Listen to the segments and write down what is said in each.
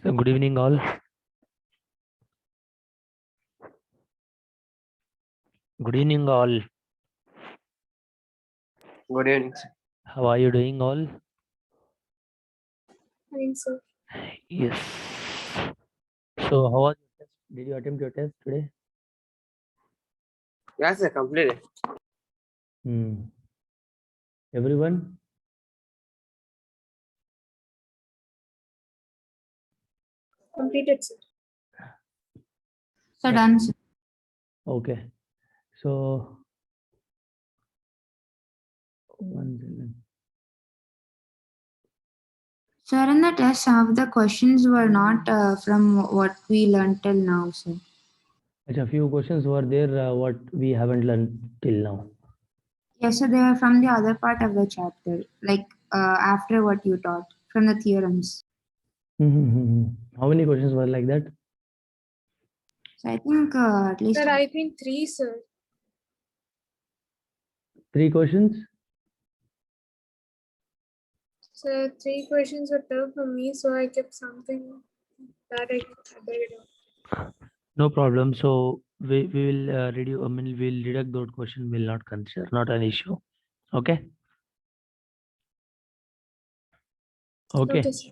So good evening all. Good evening all. Good evening, sir. How are you doing all? Fine, sir. Yes. So how was your test? Did you attempt your test today? Yes, sir, completed. Everyone? Completed, sir. So done, sir. Okay. So 1 second. Sir, in the test, some of the questions were not from what we learned till now, sir. A few questions were there what we haven't learned till now. Yes, sir, they were from the other part of the chapter, like after what you taught, from the theorems. How many questions were like that? So I think at least. Sir, I think 3, sir. 3 questions? Sir, 3 questions were tough for me, so I kept something that I could. No problem. So we will we'll deduct those questions. Will not consider. Not an issue. Okay. Okay. sir.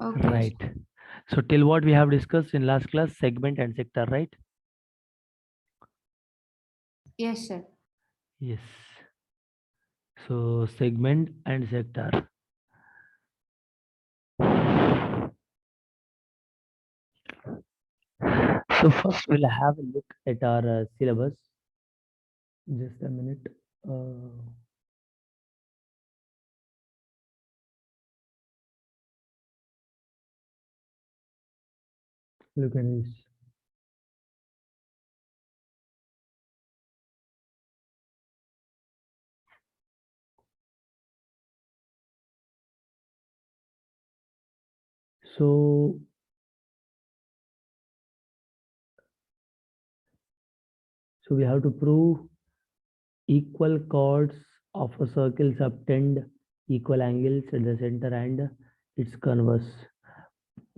Okay. Right. So till what we have discussed in last class, segment and sector, right? Yes, sir. Yes. So segment and sector. So first we'll have a look at our syllabus. Just a minute. Look at this. So we have to prove equal chords of a circle subtend equal angles at the center and its converse.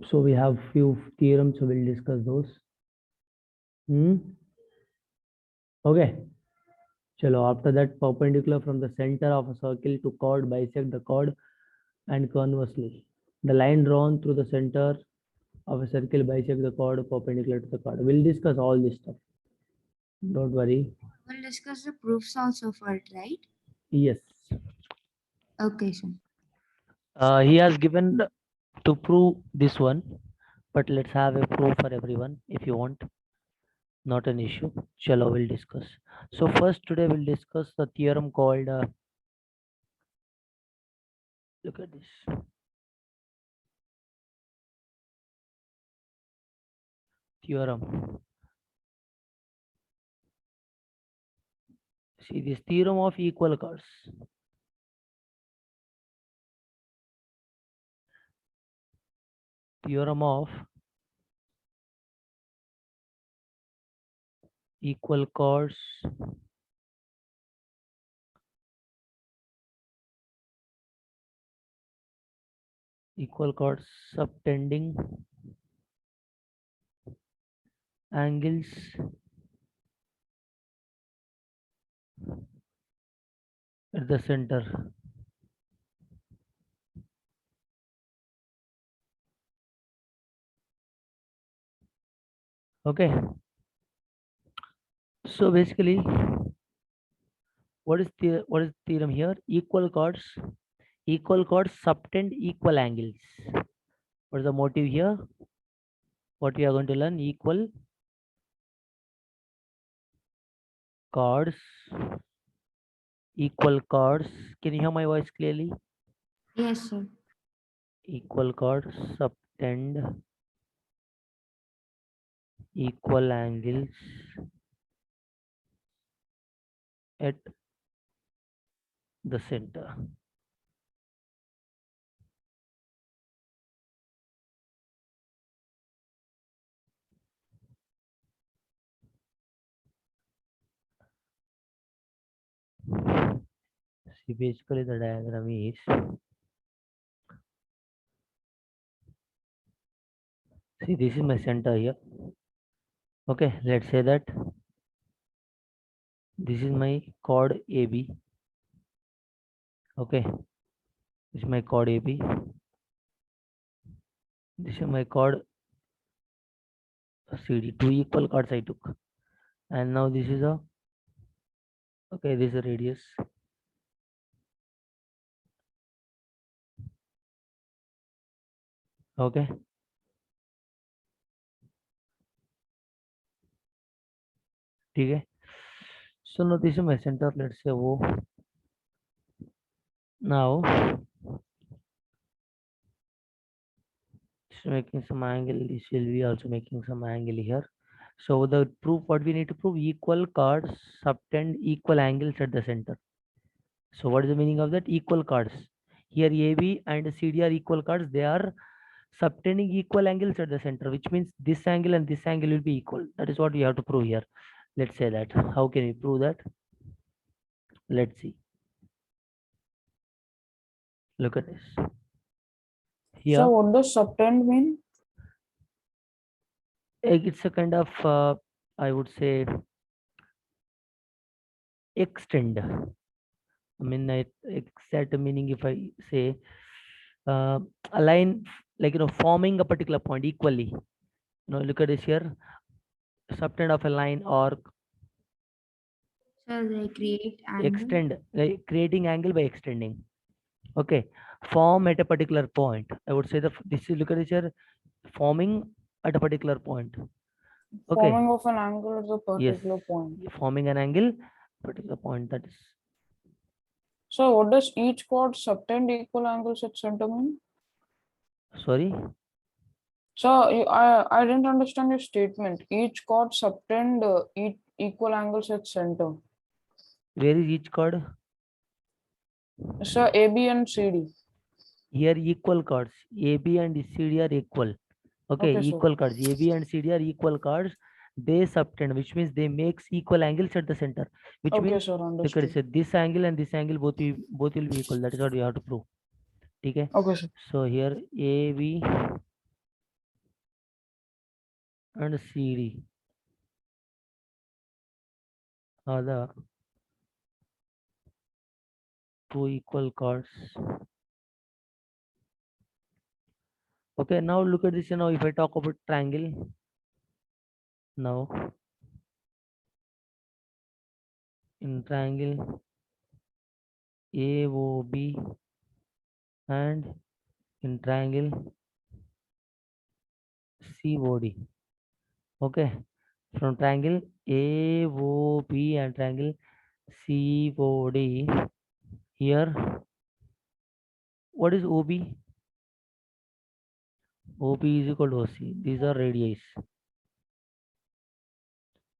So we have few theorems, so we'll discuss those. Okay. Chalo, after that, perpendicular from the center of a circle to chord bisect the chord, and conversely, the line drawn through the center of a circle bisect the chord perpendicular to the chord. We'll discuss all this stuff. Don't worry. We'll discuss the proofs also for it, right? Yes. Okay, sir. He has given to prove this one, but let's have a proof for everyone if you want. Not an issue. Chalo, we'll discuss. So first today we'll discuss the theorem called look at this. Theorem. See this theorem of equal chords. Theorem of equal chords subtending angles at the center. Okay. So basically, what is theorem here? Equal chords subtend equal angles. What is the motive here? What we are going to learn? Equal chords. Can you hear my voice clearly? Yes, sir. Equal chords subtend equal angles at the center. See, basically the diagram is See, this is my center here. Okay, let's say that this is my chord AB. Okay, this is my chord AB. This is my chord CD. Two equal chords I took, and now this is a okay. This is a radius. Okay. ठीक है. So now this is my center. Let's say O. Now making some angle. This will be also making some angle here. So the proof, what we need to prove, equal chords subtend equal angles at the center. So what is the meaning of that? Equal chords. Here AB and CD are equal chords. They are subtending equal angles at the center, which means this angle and this angle will be equal. That is what we have to prove here. Let's say that. How can we prove that? Let's see. Look at this. Here, So what does subtend mean? it's a kind of, I would say, extend. I mean, exact meaning if I say a line, like, forming a particular point equally. Look at this here. Subtend of a line or So they create angle. extend, like creating angle by extending. Okay, form at a particular point. I would say that this is, look at this here, forming at a particular point. Okay. Forming of an angle at a Yes, particular point. forming an angle, particular point. That is. So what does each chord subtend equal angles at center mean? Sorry. So I didn't understand your statement. Each chord subtend equal angles at center. Where is each chord? So AB and CD. Here equal chords. AB and CD are equal. Okay, Okay, sir. equal chords. AB and CD are equal chords. They subtend, which means they makes equal angles at the center. Which Okay, means, sir, look at understood. it, this angle and this angle both will be equal. That is what we have to prove. Okay. Okay, sir. So here AB and CD are the two equal chords. Okay, now look at this. If I talk about triangle, now in triangle AOB and in triangle COD. Okay, from triangle AOB and triangle COD, here what is OB? OB is equal to OC. These are radii.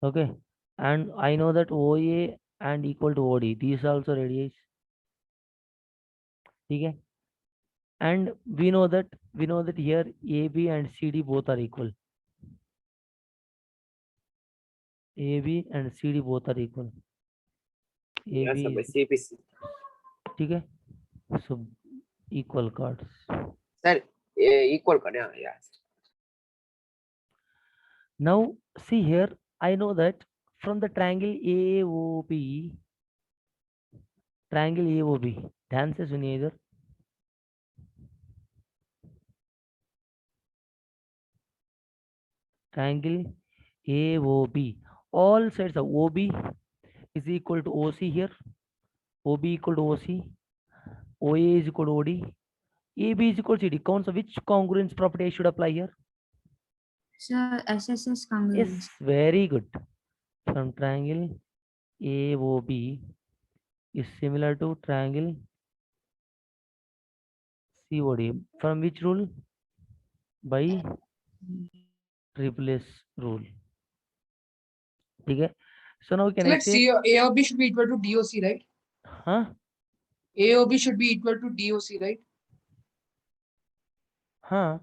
Okay, and I know that OA and equal to OD. These are also radii. Okay, and we know that here AB and CD both are equal. AB and CD both are equal. Yeah, AB sir, by is, CPC. okay, so equal chords. Sir, equal chord. Yeah, yeah. Now see here, I know that from the triangle AOB, dances in either triangle AOB, all sides of OB is equal to OC here, OB equal to OC, OA is equal to OD, AB is equal to CD. Counts of which congruence property I should apply here? So SSS congruence. Yes, very good. From triangle AOB is similar to triangle COD. From which rule? By triple S rule. Okay. So now can So I let's say, see, AOB should be equal to DOC, right? huh? AOB should be equal to DOC, right? Huh?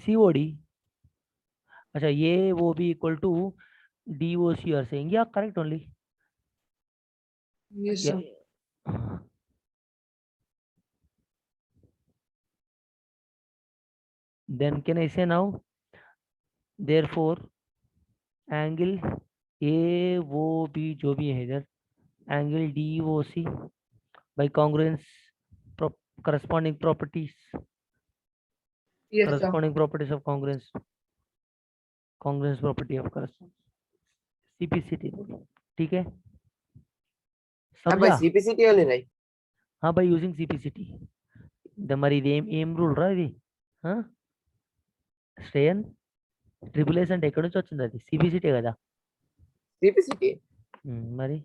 COD. Acha, AOB equal to DOC you are saying. Yeah, correct only. Yes, Yeah. sir. then can I say now, therefore angle AOB जो भी है इधर, angle DOC by congruence corresponding properties, Yes, sir. corresponding properties of congruence, congruence property of correspondence, CPCT rule, ठीक है, Yeah, by समझा? CPCT only, right? हाँ by using CPCT, మరి ఇది ఏం రూల్ రా ఇది? శ్రేయన్, ట్రిపుల్ ఎస్ అంటే ఎక్కడి నుంచి వచ్చింది? అది సిబిసిటీ కదా. CPCT. మరి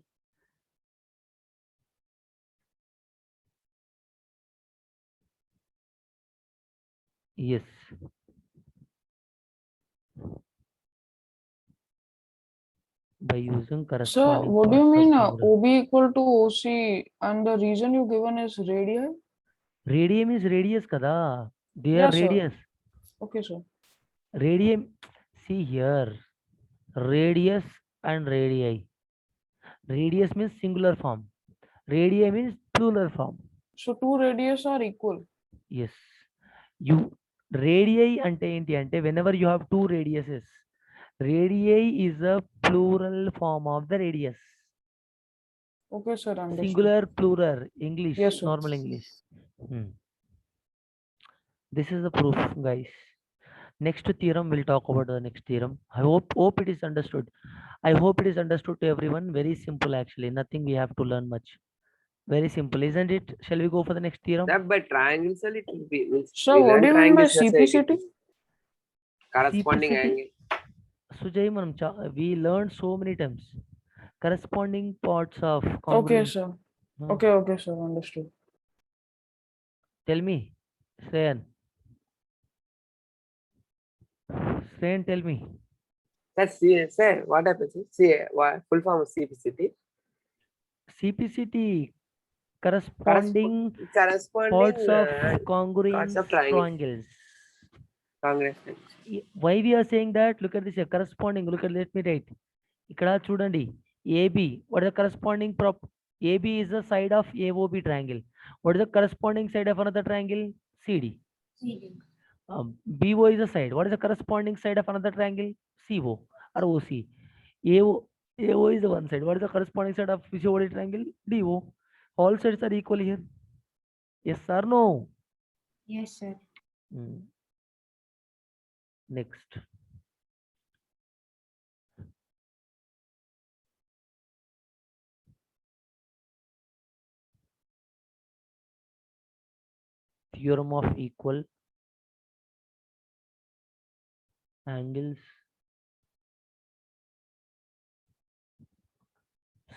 yes, by using So corresponding what do you parts of mean congruence. OB equal to OC and the reason you given is radii? Radium is radius kada, they are Yeah, sir. radius. Okay, sir. Radium, see here, radius and radii. Radius means singular form, radii means plural form. So two radius are equal. Yes, you radii ante enti ante whenever you have two radiuses, radii is a plural form of the radius. Okay, sir. Understood. Singular, plural, English, Yes, sir. normal English. This is the proof, guys. Next theorem, we'll talk about the next theorem. I hope it is understood. I hope it is understood to everyone. Very simple, actually. Nothing we have to learn much. Very simple, isn't it? Shall we go for the next theorem? That by triangles only it will be. Means So we what learn do you mean by triangles as a CPCT? corresponding CPCT. angle. Sujay, we learned so many times. Corresponding parts of Okay, congruence. sir. Huh? Okay, sir. Understood. Tell me, Shreyan. Shreyan, tell me. That's sir. What happens? See, what full form of CPCT? CPCT, corresponding Corresponding parts of congruence parts of triangles. triangles. Congress. Why we are saying that? Look at this here, corresponding. Look at, let me write. ఇక్కడ చూడండి, AB, what is the corresponding AB is the side of AOB triangle. What is the corresponding side of another triangle? CD. BO is the side. What is the corresponding side of another triangle? CO or OC. AO is the one side. What is the corresponding side of PCOD triangle? DO. All sides are equal here. Yes or no? Yes, sir. Next. Theorem of equal angles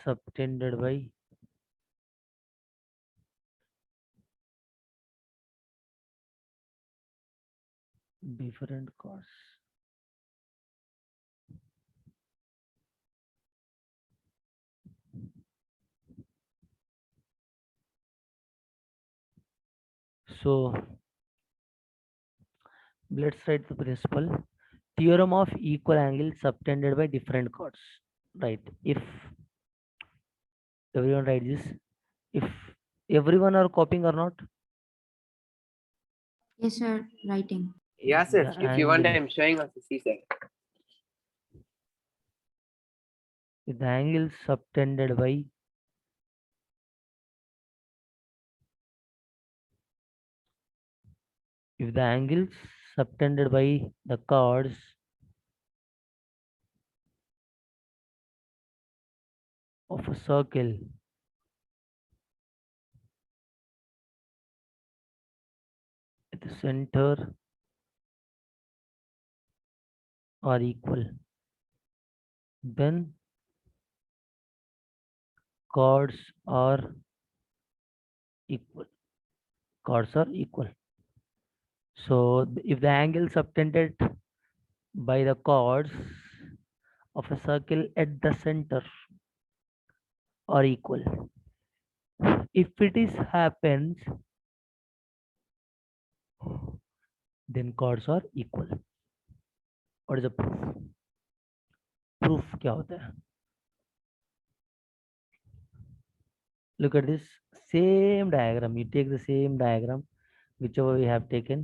subtended by different chords. So let's write the principle. Theorem of equal angles subtended by different chords. Right. If everyone write this, if everyone are copying or not? Yes, sir. Writing. Yeah, sir. The If you want, angle. I'm showing us. See, sir. If the angle subtended by the chords of a circle at the center are equal, then chords are equal. Chords are equal. So if the angle subtended by the chords of a circle at the center are equal, if it is happens, then chords are equal. What is the proof? Proof क्या होता है? Look at this same diagram. You take the same diagram, whichever we have taken.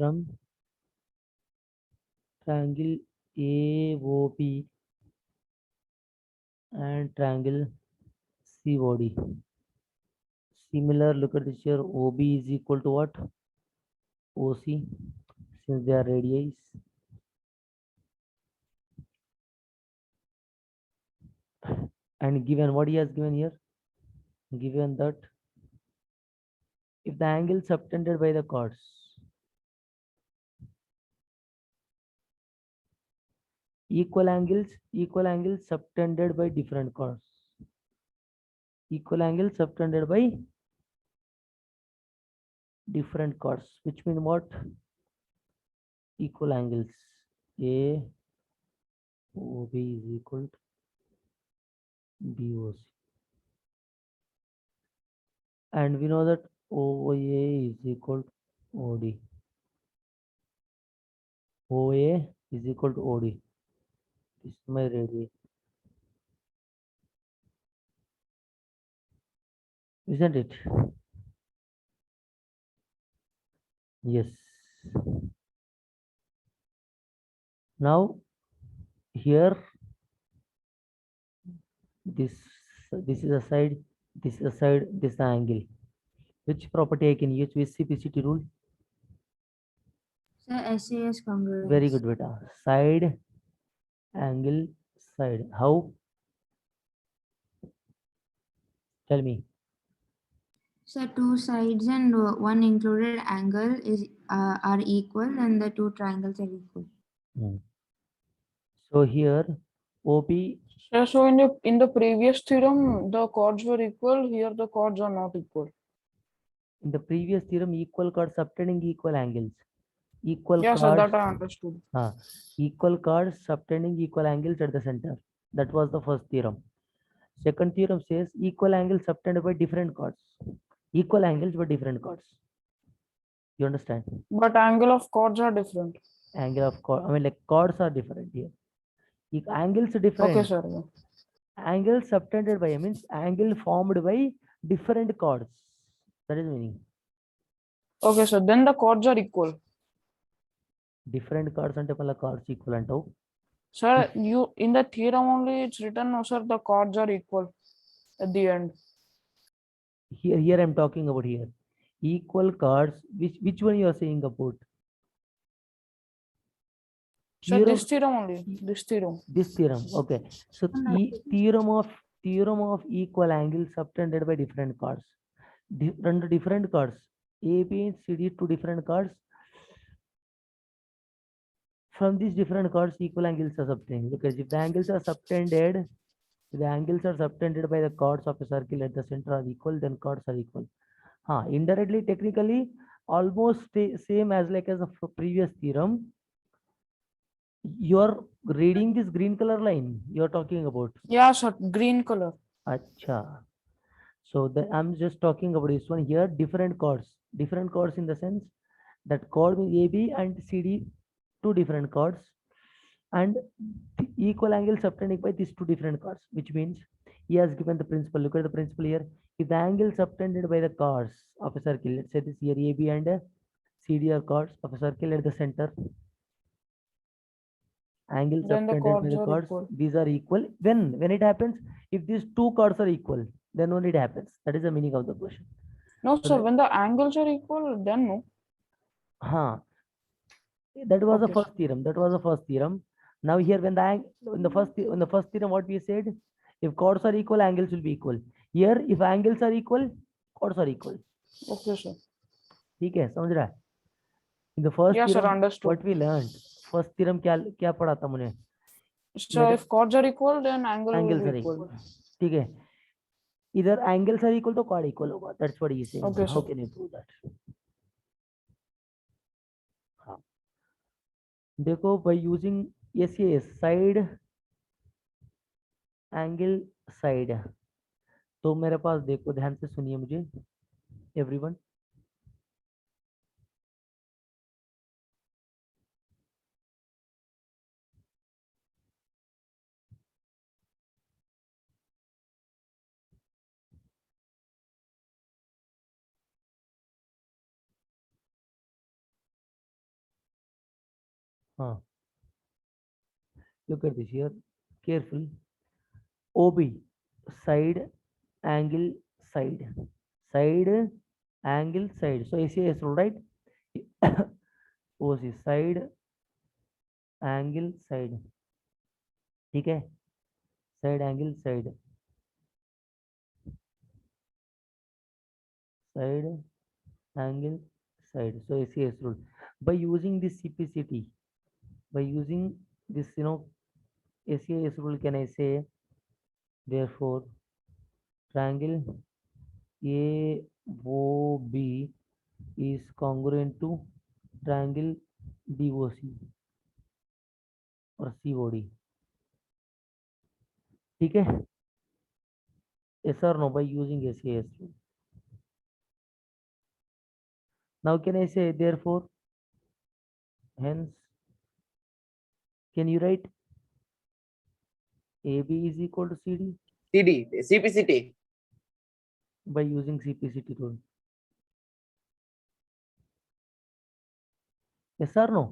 from triangle AOB and triangle COD. Similar, look at this here. OB is equal to what? OC, since they are radii. And given what he has given here, given that if the angle subtended by the chords equal angles subtended by different chords, equal angles subtended by different chords, which mean what? Equal angles A OB is equal to BOC, and we know that OA is equal to OD. OA is equal to OD. This is my radii. Isn't it? Yes. Now here this is a side, this is a side, this is the angle. Which property I can use with CPCT rule? Sir, SAS congruence. Very good, beta. Side, angle, side. How? Tell me. So two sides and one included angle is are equal, and the two triangles are equal. So here OP, So in the previous theorem, the chords were equal. Here the chords are not equal. in the previous theorem, equal chords subtending equal angles. Equal Yeah, sir, chords. that I understood. Equal chords subtending equal angles at the center. That was the first theorem. Second theorem says equal angles subtended by different chords. Equal angles but different chords. You understand? But angle of chords are different. Angle of chord, I mean, like chords are different here. If angles are different. Okay, sir. Yeah. Angle subtended by means angle formed by different chords. That is meaning. Okay, sir. Then the chords are equal. Different chords ante malla chords equal antavu. Sir, you in the theorem only it's written, no, sir, the chords are equal at the end. Here I'm talking about here. Equal chords, which one you are saying about? So this theorem only, this theorem. This theorem, okay. So theorem of equal angles subtended by different chords. Different chords. A, B, and C, D, two different chords. From these different chords, equal angles are subtended. Because if the angles are subtended, by the chords of a circle at the center are equal, then chords are equal. Indirectly, technically, almost same as like as the previous theorem. You're reading this green color line you're talking about. Yeah, sir, green color. Acha. So I'm just talking about this one here. Different chords in the sense that chord means AB and CD, two different chords, and the equal angle subtending by these two different chords, which means he has given the principle. Look at the principle here. If the angle subtended by the chords of a circle, let's say this here AB and CD are chords of a circle at the center. Angle Then the subtended by the chords are chords, equal. these are equal. When it happens, if these two chords are equal, then only it happens. That is the meaning of the question. No, So sir, when the angles are equal, then no. That was the Okay, first theorem. Now here when in the first theorem, what we said, if chords are equal, angles will be equal. Here if angles are equal, chords are equal. Okay, sir. Okay, समझ रहा है? In the first Yeah, sir, theorem, understood. what we learned, first theorem क्या पढ़ा था मुझे? So if chords are equal, then angle will Angles be are equal. equal. ठीक है. Either angles are equal to chord equal होगा. That's what he is saying. Okay, How sir. can you prove that? देखो, by using SAS, side angle side, तो मेरे पास देखो, ध्यान से सुनिए मुझे everyone. Look at this here. Careful. OB, side, angle, side. Side, angle, side. So ACS rule, right? OC, side, angle, side. ठीक है? Side, angle, side. Side, angle, side. So ACS rule. By using this CPCT, by using this, ACS rule, can I say, therefore, triangle AOB is congruent to triangle DOC or COD. ठीक है? Yes or no, by using ACS rule. Now can I say therefore, hence, can you write AB is equal to CD CD, CPCT. by using CPCT rule? Yes or no?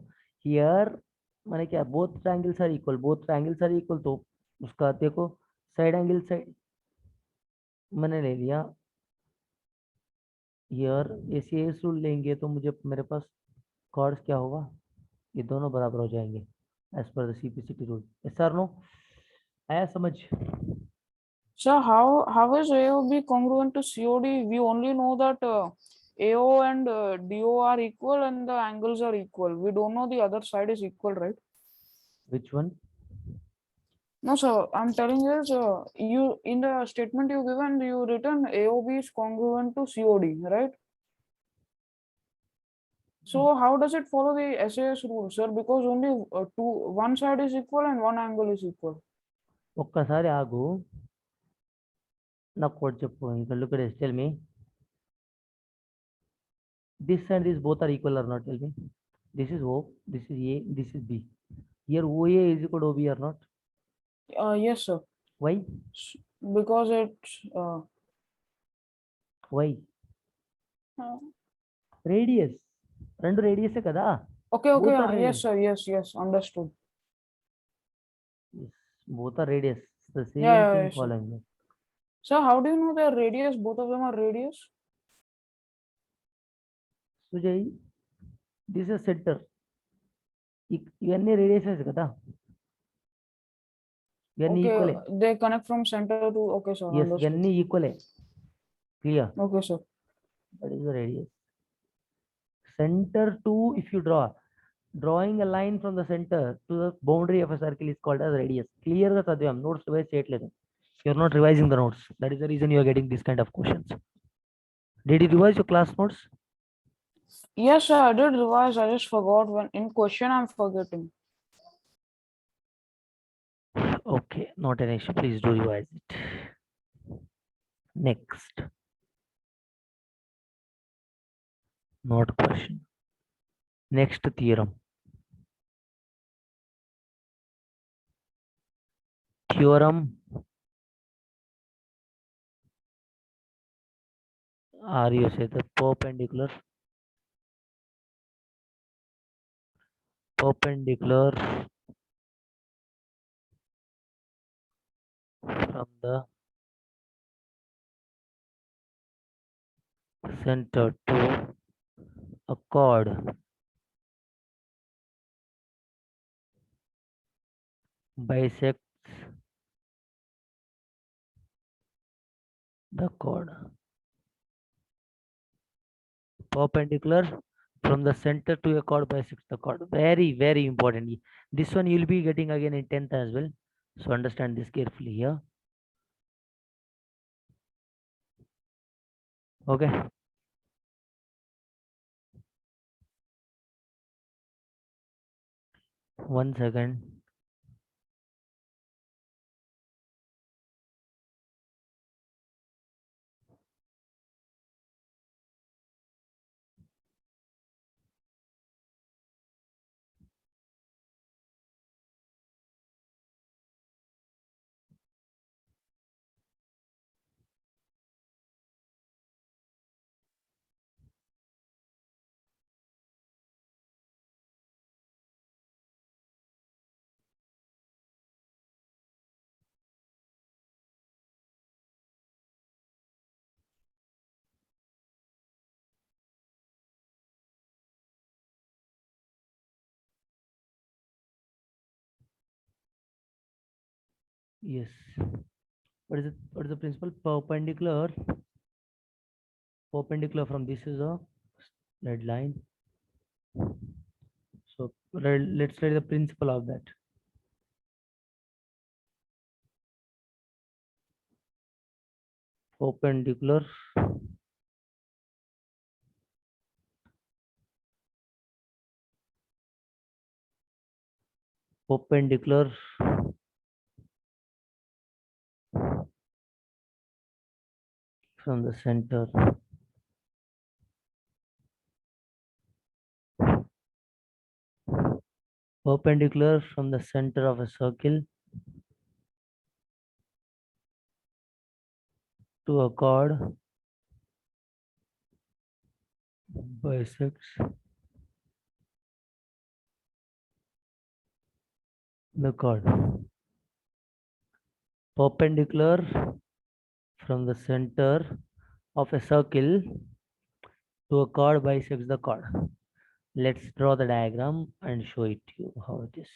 Here मैंने क्या, both triangles are equal, तो उसका देखो side angle side मैंने ले लिया. Here ACS rule लेंगे तो मुझे मेरे पास chords क्या होगा, ये दोनों बराबर हो जाएंगे as per the CPCT rule. Yes or no? आया समझ? So how is AOB congruent to COD? We only know that AO and DO are equal and the angles are equal. We don't know the other side is equal, right? Which one? No, sir. I'm telling you, you in the statement you given, you written AOB is congruent to COD, right? So how does it follow the SAS rule, sir? Because only one side is equal and one angle is equal. ఒక్కసారి ఆగు, నాకు code చెప్పు. ఇంకా look at this, tell me this and this both are equal or not? Tell me. This is O, this is A, this is B. Here OA is equal to OB or not? Yes, sir. Why? Because it's Why? Radius. రెండు radius కదా. okay. Both are Yes, radius. sir. Yes, understood. Yes, both are radius. The same Yeah, thing yes, sir. following here. So how do you know they are radius? Both of them are radius. Sujay, this is center. ఇవన్నీ రేడియసెస్ కదా, ఇవన్నీ Okay, ఈక్వలే. they connect from center to. Okay, sir. Yes, Understood. ఇవన్నీ ఈక్వలే. Clear? Okay, sir. That is the radius. Center to, if you drawing a line from the center to the boundary of a circle is called as radius. Clear గా చదివాం, notes revise చేయట్లేదు. You're not revising the notes. That is the reason you are getting this kind of questions. Did you revise your class notes? Yes, sir. I did revise. I just forgot when in question I'm forgetting. Okay, not an issue. Please do revise it. Next. Not question. Next theorem. Theorem or you say the perpendicular from the center to a chord bisects the chord. Perpendicular from the center to a chord bisects the chord. Very, very important. This one you'll be getting again in 10th as well. So understand this carefully here. Okay. 1 second. Yes. What is the principle? Perpendicular from this is a red line. So let's write the principle of that. Perpendicular from the center perpendicular from the center of a circle to a chord bisects the chord. Perpendicular from the center of a circle to a chord bisects the chord. Let's draw the diagram and show it to you how it is.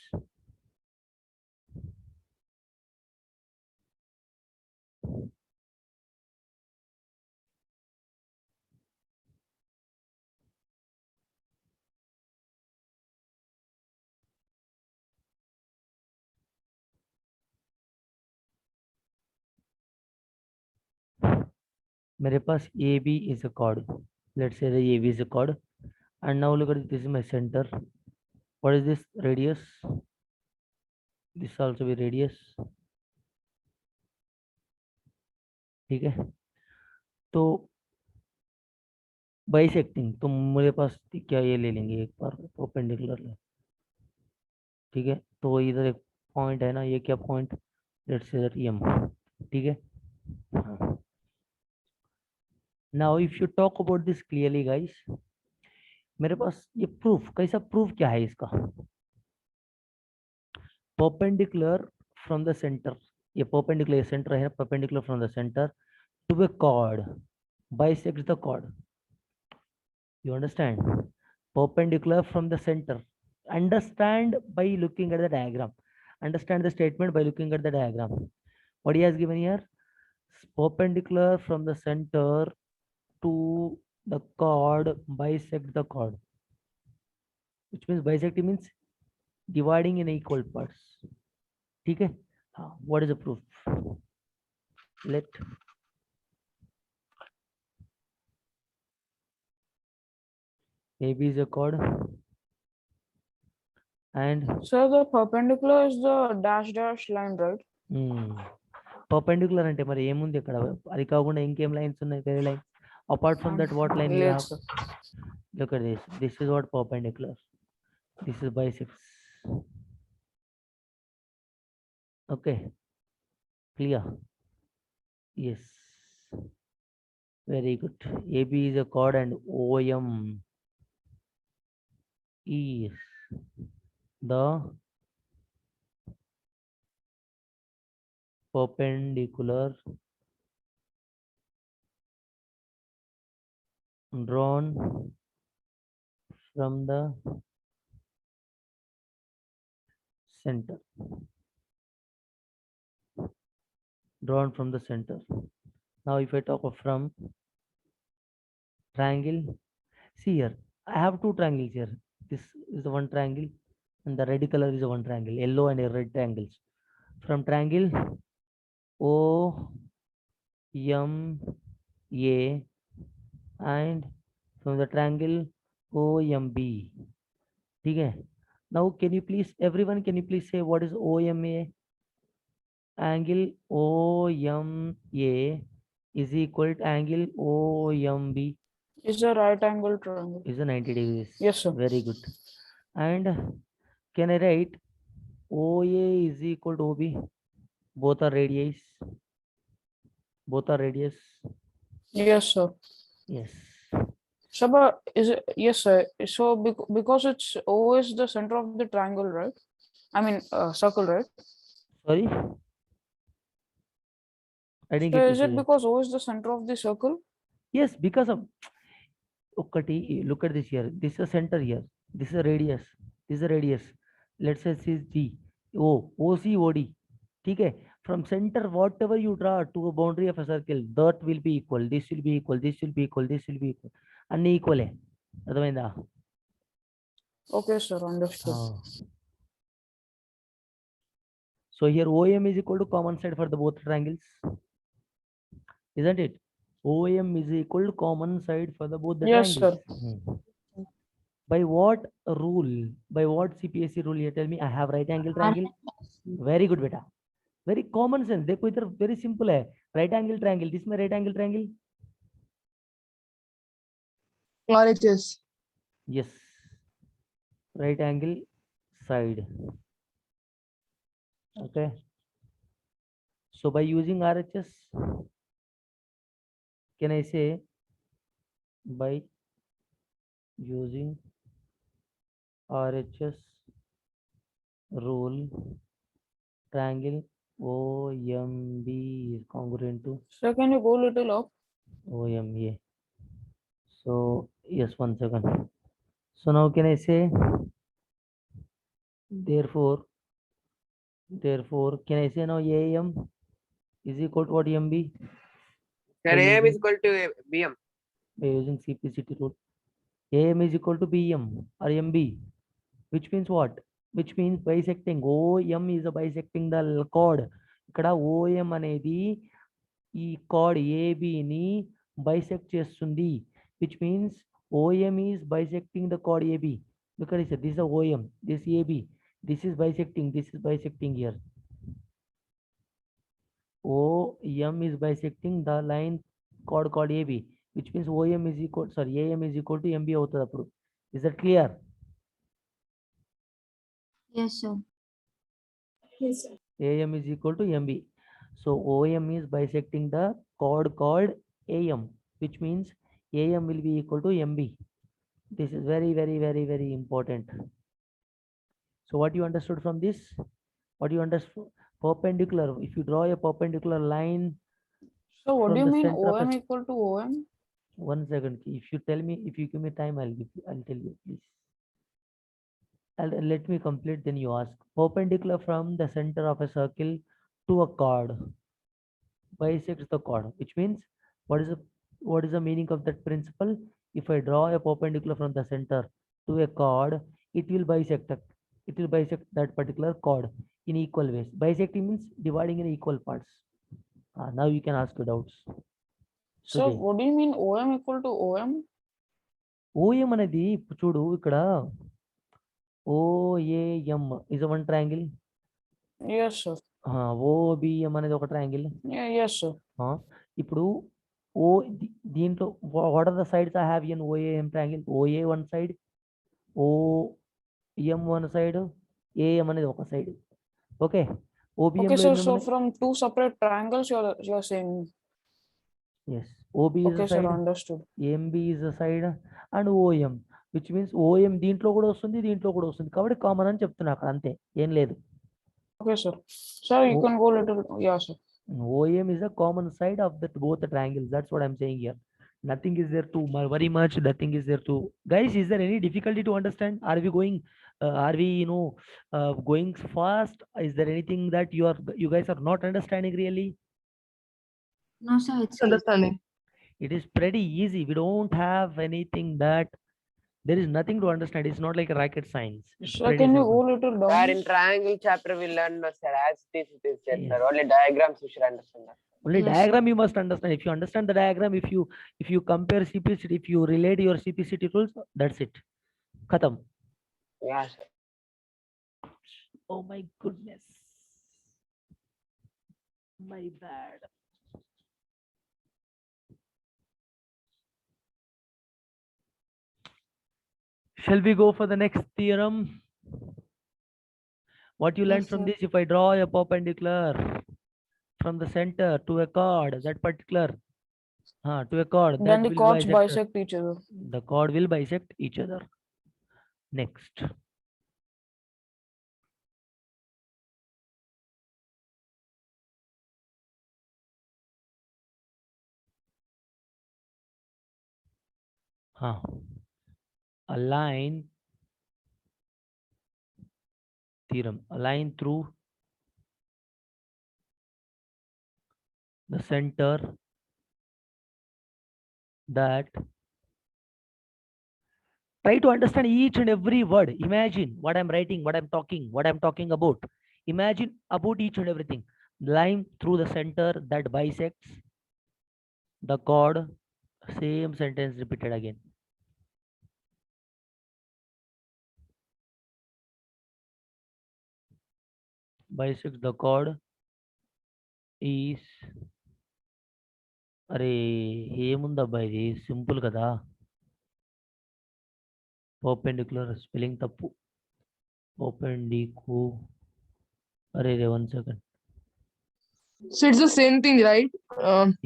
मेरे पास AB is a chord. Let's say the AB is a chord. And now look at this is my center. What is this? Radius. This also be radius. ठीक है. तो bisecting तो मेरे पास क्या ये ले लेंगे एक बार परपेंडिकुलर ले. ठीक है. तो इधर एक पॉइंट है ना, ये क्या point? Let's say that M. ठीक है. हाँ. Now if you talk about this clearly guys, मेरे पास ये प्रूफ कैसा प्रूफ क्या है इसका? परपेंडिकुलर फ्रॉम द सेंटर, ये परपेंडिकुलर सेंटर है, perpendicular from the centre to a chord bisects the chord. You understand? Perpendicular from the center. Understand by looking at the diagram. Understand the statement by looking at the diagram. What he has given here? Perpendicular from the center to the chord bisect the chord. Which means bisecting means dividing in equal parts. ठीक है. हाँ. What is the proof? Let AB is a chord and So the perpendicular is the dash line, right? perpendicular అంటే మరి ఏముంది ఇక్కడ? అది కాకుండా ఇంకేం లైన్స్ ఉన్నాయి? వేరే lines apart from that what line you have? Look at this. This is what perpendicular. This is bisects. Okay. Clear? Yes. Very good. AB is a chord and OM is the perpendicular drawn from the center. Drawn from the center. Now if I talk of from triangle, see here, I have two triangles here. This is the one triangle and the red color is the one triangle, yellow and red triangles. From triangle OMA and from the triangle OMB. ठीक है. Now can you please, everyone, can you please say what is OMA? Angle OMA is equal to angle OMB. It's a right angle triangle. Is a 90 degrees. Yes, sir. Very good. And can I write OA is equal to OB? Both are radius. Both are radius. Yes, sir. Yes. So, but is it? Yes, sir. So because it's O is the center of the triangle, right? I mean, circle, right? Sorry. I didn't So get is you. it because O is the center of the circle? Yes, because of. Okay, look at this here. This is a center here. This is a radius. This is a radius. Let's say this is D. O, OC, OD. ठीक है. from center, whatever you draw to a boundary of a circle, that will be equal. This will be equal. This will be equal. This will be equal. And equal. అర్థమైందా? Okay, sir. Understood. So here OM is equal to common side for the both triangles, isn't it? OM is equal to common side for the both the Yes, triangles. sir. By what rule? By what CPSC rule? You tell me. I have right angle triangle. Very good, beta. Very common sense. देखो इधर very simple है. Right angle triangle. This में right angle triangle. RHS. Yes. Right angle side. Okay. So by using RHS, can I say by using RHS rule, triangle OMB is congruent to Sir, can you go little up? OMA. So yes, 1 second. So now can I say therefore can I say now AM is equal to what MB Sir, By AM is using- equal to BM. by using CPCT rule? AM is equal to BM or MB, which means what? Which means bisecting. OM is a bisecting the chord. ఇక్కడ OM అనేది ఈ chord AB ని bisect చేస్తుంది, which means OM is bisecting the chord AB. Look at this, this is a OM, this AB, this is bisecting here. OM is bisecting the line chord called AB, which means OM is equal, sorry, AM is equal to MB అవుతుంది అప్పుడు. Is that clear? Yes, sir. Yes, sir. AM is equal to MB. So OM is bisecting the chord called AM, which means AM will be equal to MB. This is very important. So what you understood from this? What you understood? Perpendicular. If you draw a perpendicular line, So what From do you the mean center of OM a- equal to OM? 1 second. If you tell me, if you give me time, I'll tell you, please. Let me complete, then you ask. Perpendicular from the center of a circle to a chord bisects the chord, which means what is the meaning of that principle? If I draw a perpendicular from the center to a chord, it will bisect that particular chord in equal ways. Bisecting means dividing in equal parts. Now you can ask your doubts. So Sujay. what do you mean OM equal to OM? OM అనేది ఇప్పుడు చూడు ఇక్కడ OAM is a one triangle. Yes, sir. OBM అనేది ఒక triangle. Yeah, yes, sir. ఇప్పుడు దీంట్లో what are the sides I have in OAM triangle? OA one side, OM one side, AM అనేది ఒక side. Okay. OBM Okay, లో sir. ఏమేమి So ఉన్నాయి? from two separate triangles, you're saying. Yes. OB is Okay, a sir. side, Understood. MB is a side and OM, which means OM దీంట్లో కూడా వస్తుంది, దీంట్లో కూడా వస్తుంది, కాబట్టి కామన్ అని చెప్తున్నా అక్కడ, అంతే, ఏం లేదు. Okay, sir. Sir, you can go little. Yeah, sir. OM is a common side of both the triangles. That's what I'm saying here. Nothing is there to worry much. Nothing is there to. Guys, is there any difficulty to understand? Are we going? Are we, going fast? Is there anything that you guys are not understanding really? No, sir. It's Understanding. It is pretty easy. We don't have anything that there is nothing to understand. It's not like a rocket science. It's Sir, pretty can you simple. go little Sir, down? in triangle chapter we learn, sir, as it is there, Yes. sir. Only diagrams we should understand. Only Yes. diagram you must understand. If you understand the diagram, if you compare CPCT, if you relate your CPCT rules, that's it. Khatam. Yeah, sir. Oh my goodness. My bad. Shall we go for the next theorem? What you learned Yes, from sir. this, if I draw a perpendicular from the center to a chord, that particular, to a chord, that Then the will chords bisect bisect each other. the chord will bisect each other. Next. A line theorem, a line through the center that, try to understand each and every word. Imagine what I'm writing, what I'm talking about. Imagine about each and everything. Line through the center that bisects the chord. Same sentence repeated again. Bisects the chord is, అరే ఏముందబ్బా ఇది simple కదా. Perpendicular spelling తప్పు. పర్పెండిక్యు, అరే 1 second. So it's the same thing, right?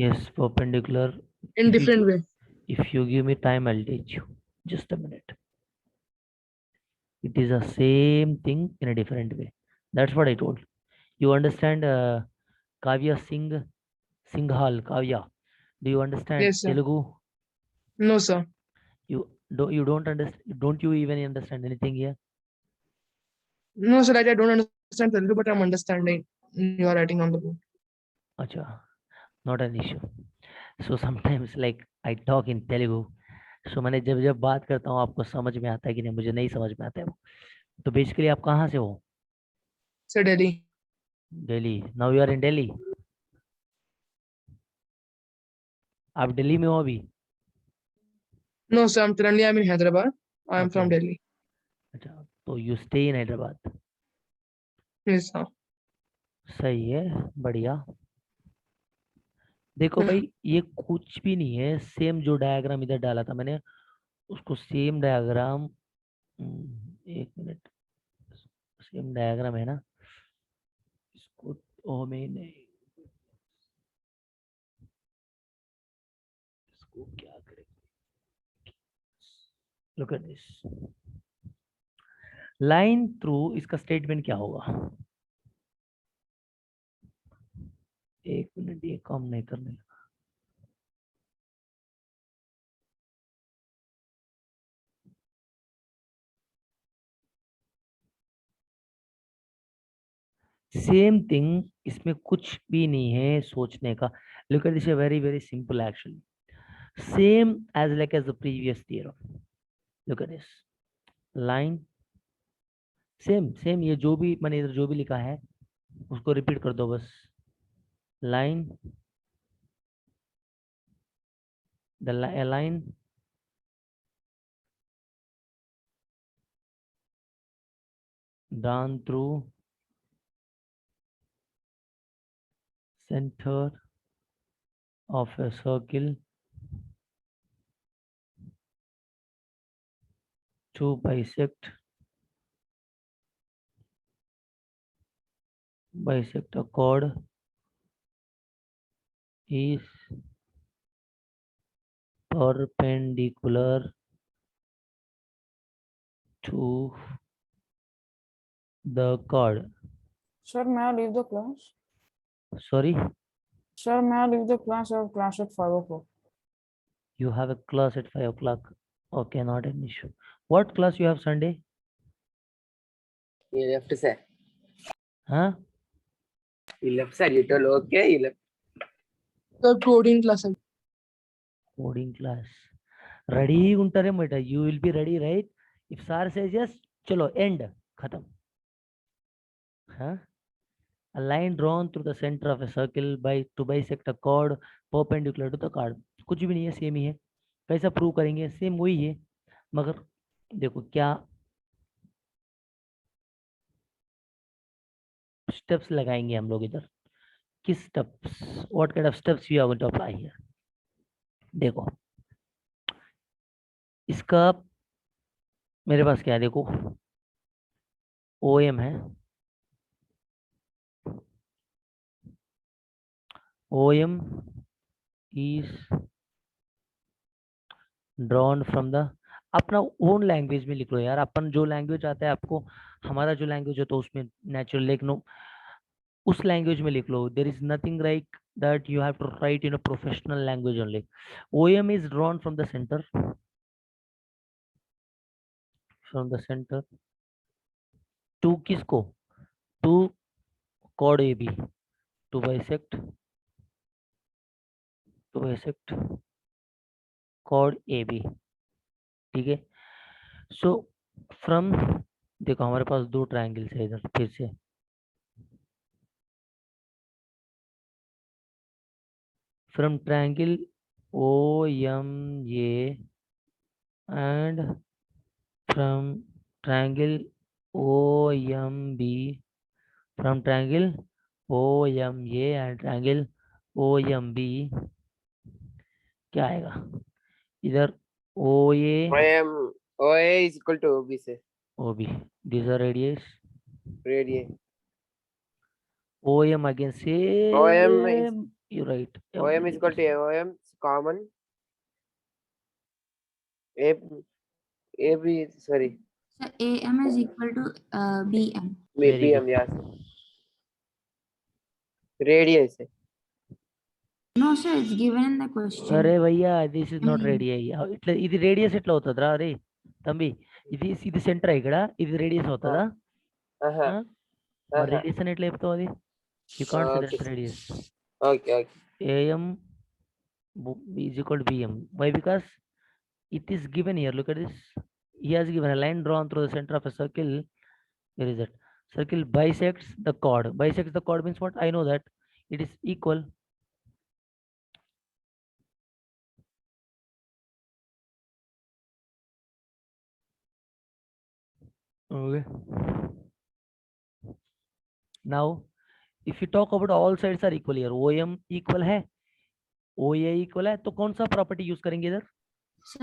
Yes, perpendicular. In different way. If you give me time, I'll teach you. Just a minute. It is the same thing in a different way. That's what I told. You understand Kavya Singhal, Kavya? Do you understand Yes, sir. Telugu? No, sir. You don't understand? Don't you even understand anything here? No, sir. I don't understand Telugu, but I'm understanding. You are writing on the board. Acha, not an issue. So sometimes like I talk in Telugu. So मैंने जब बात करता हूँ आपको समझ में आता है कि नहीं, मुझे नहीं समझ में आता है वो. तो बेसिकली आप कहाँ से हो? Sir, Delhi. Delhi. Now you are in Delhi. आप दिल्ली में हो अभी? No, sir. I'm in Hyderabad. I'm from Okay. Delhi. अच्छा, तो you stay in Hyderabad. Yes, sir. सही है, बढ़िया. देखो भाई, ये कुछ भी नहीं है. सेम जो डायग्राम इधर डाला था मैंने, उसको सेम डायग्राम, एक मिनट, सेम डायग्राम है ना, इसको ओ में नहीं, इसको क्या करें. Look at this line through. इसका स्टेटमेंट क्या होगा? एक मिनट, ये काम नहीं करने लगा. सेम थिंग, इसमें कुछ भी नहीं है सोचने का. Look at this, very very simple actually. Same as like as the previous theorem. Look at this line. Same ये जो भी मैंने इधर जो भी लिखा है उसको रिपीट कर दो बस. Line, the line drawn through center of a circle to bisect a chord is perpendicular to the chord. Sir, may I leave the class? Sorry, Sir, may I leave the class? I have class at 5 o'clock. you have a class at 5 o'clock. Okay, not an issue. What class you have Sunday? You left, sir. Huh? You left, sir. You told okay. You left. The coding class. Coding class. Ready untare meta. You will be ready, right? If sir says yes, chalo, end. Khatam. Huh? A line drawn through the center of a circle to bisect a chord perpendicular to the chord. कुछ भी नहीं है, same ही है. कैसा prove करेंगे? Same वही है, मगर देखो क्या स्टेप्स लगाएंगे हम लोग इधर. किस steps, what kind of steps we are going to apply here. देखो इसका मेरे पास क्या है, देखो OM है. OM is drawn from the, अपना ओन लैंग्वेज में लिख लो यार. अपन जो लैंग्वेज आता है आपको, हमारा जो लैंग्वेज है तो उसमें नेचुरल लिख लो, उस लैंग्वेज में लिख लो. There is nothing like that you have to write in a professional language only. OM is drawn from the center, to किसको? to chord AB, to bisect to bisect chord AB. ठीक है, so from, देखो हमारे पास दो triangles है इधर फिर से, from triangle OMA and from triangle OMB, from triangle OMA and triangle OMB क्या आएगा इधर, OA OA is equal to OB, sir. OB, these are radius, Radius. OM again same, OM is you right, OM is equal to OM. It's common. AB, sorry. So AM is equal to BM. Very BM, good. yes. Radius. Sir. No, sir, it's given in the question. అరే భయ్యా this is not Mm. Ready ఇట్లా ఇది radius ఎట్లా అవుతుందిరా అరే తంబి, ఇది centre ఇక్కడ, ఇది రేడియస్ అవుతుందా, Uh-huh. మరి రేడియస్ అని ఎట్లా చెప్తావు అది, you can't say that's radius. Okay, okay. AM is equal to BM. Why? Because it is given here. Look at this. He has given a line drawn through the center of a circle. Where is it? Circle bisects the chord. Bisects the chord means what? I know that it is equal. Okay. Now, if you talk about all sides are equal here, OM equal है, OA equal है, तो कौन सा property use करेंगे इधर? So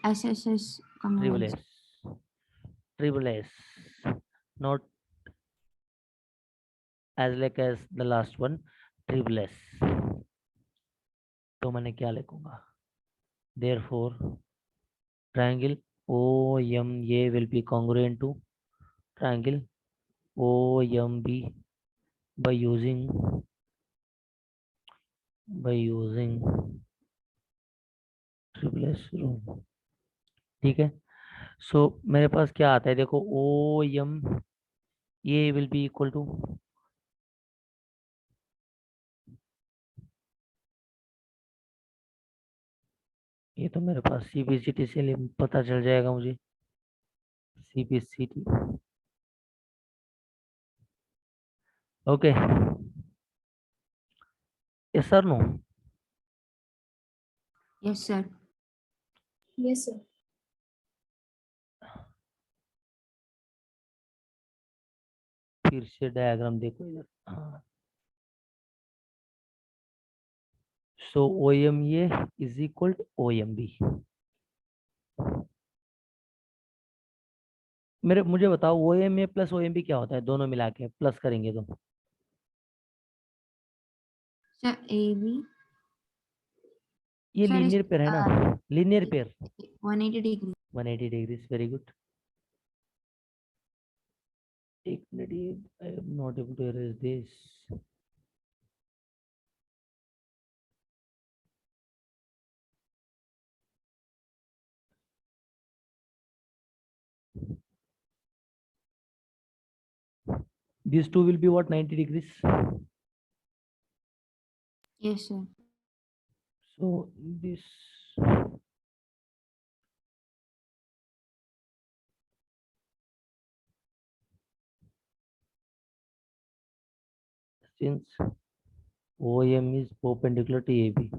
SSS Triple converge. S. Triple S. Not as like as the last one. Triple S. तो मैंने क्या लिखूंगा? Therefore, triangle OMA will be congruent to triangle OMB by using triple S rule. ठीक है, सो मेरे पास क्या आता है देखो, OMA will be equal to, ये तो मेरे पास CPCT से पता चल जाएगा मुझे, CPCT. Okay, yes sir, no? Yes, sir. Yes, sir. फिर से डायग्राम देखो इधर, हाँ. So OMA is equal to OMB. मुझे बताओ OMA प्लस OMB क्या होता है, दोनों मिला के प्लस करेंगे तो? So AB. ये Sir, is, लीनियर पेयर है ना, linear pair. 180 degree. 180 degrees, very good. एक minute, I am not able to erase this. These two will be what, 90 degrees? Yes, sir. So this, since OM is perpendicular to AB,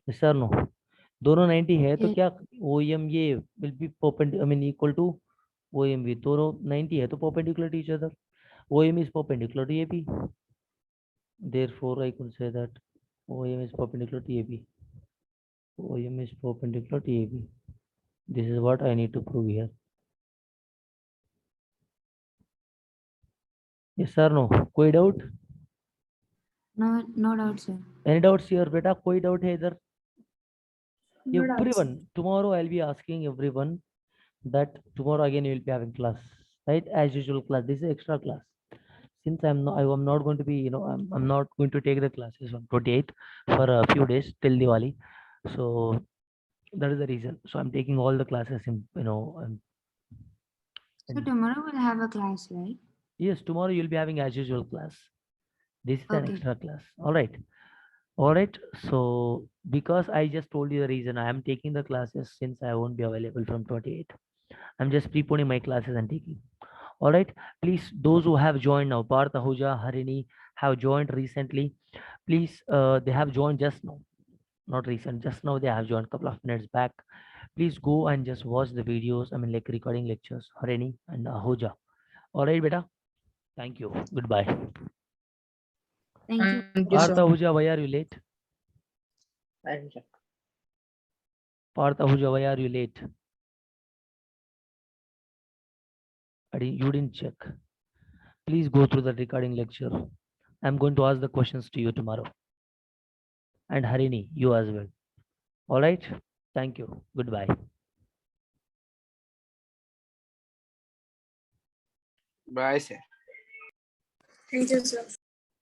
yes or no? दोनों 90 है तो Yes. क्या OM ये will be perpendicular, I mean equal to OMB, दोनों 90 है तो perpendicular to each other. OM is perpendicular to AB. Therefore, I could say that OM is perpendicular to AB. OM is perpendicular to AB. This is what I need to prove here. Yes or no? कोई doubt? No doubt, sir. Any doubts here, बेटा? कोई doubt है इधर? No doubts. Everyone, tomorrow I'll be asking everyone that tomorrow again you will be having class, right? As usual class. This is extra class. Since I'm not going to be, I'm not going to take the classes on 28th for a few days till Diwali. So that is the reason. So I'm taking all the classes in, So tomorrow we'll have a class, right? yes, tomorrow you'll be having as usual class. This is an Okay. extra class. All right. All right. So because I just told you the reason I am taking the classes since I won't be available from 28. I'm just preponing my classes and taking. All right. Please, those who have joined now, Parth Ahuja, Harini have joined recently. Please, they have joined just now, not recent, just now they have joined a couple of minutes back. Please go and just watch the videos. I mean, like recording lectures, Harini and Ahuja. All right, beta. Thank you. Goodbye. Thank you. Thank you, Parth sir. Ahuja, why are you late? And Parth Ahuja, why are you late? You didn't check. Please go through the recording lecture. I'm going to ask the questions to you tomorrow. And Harini, you as well. All right. Thank you. Goodbye. bye, sir. Thank you, sir.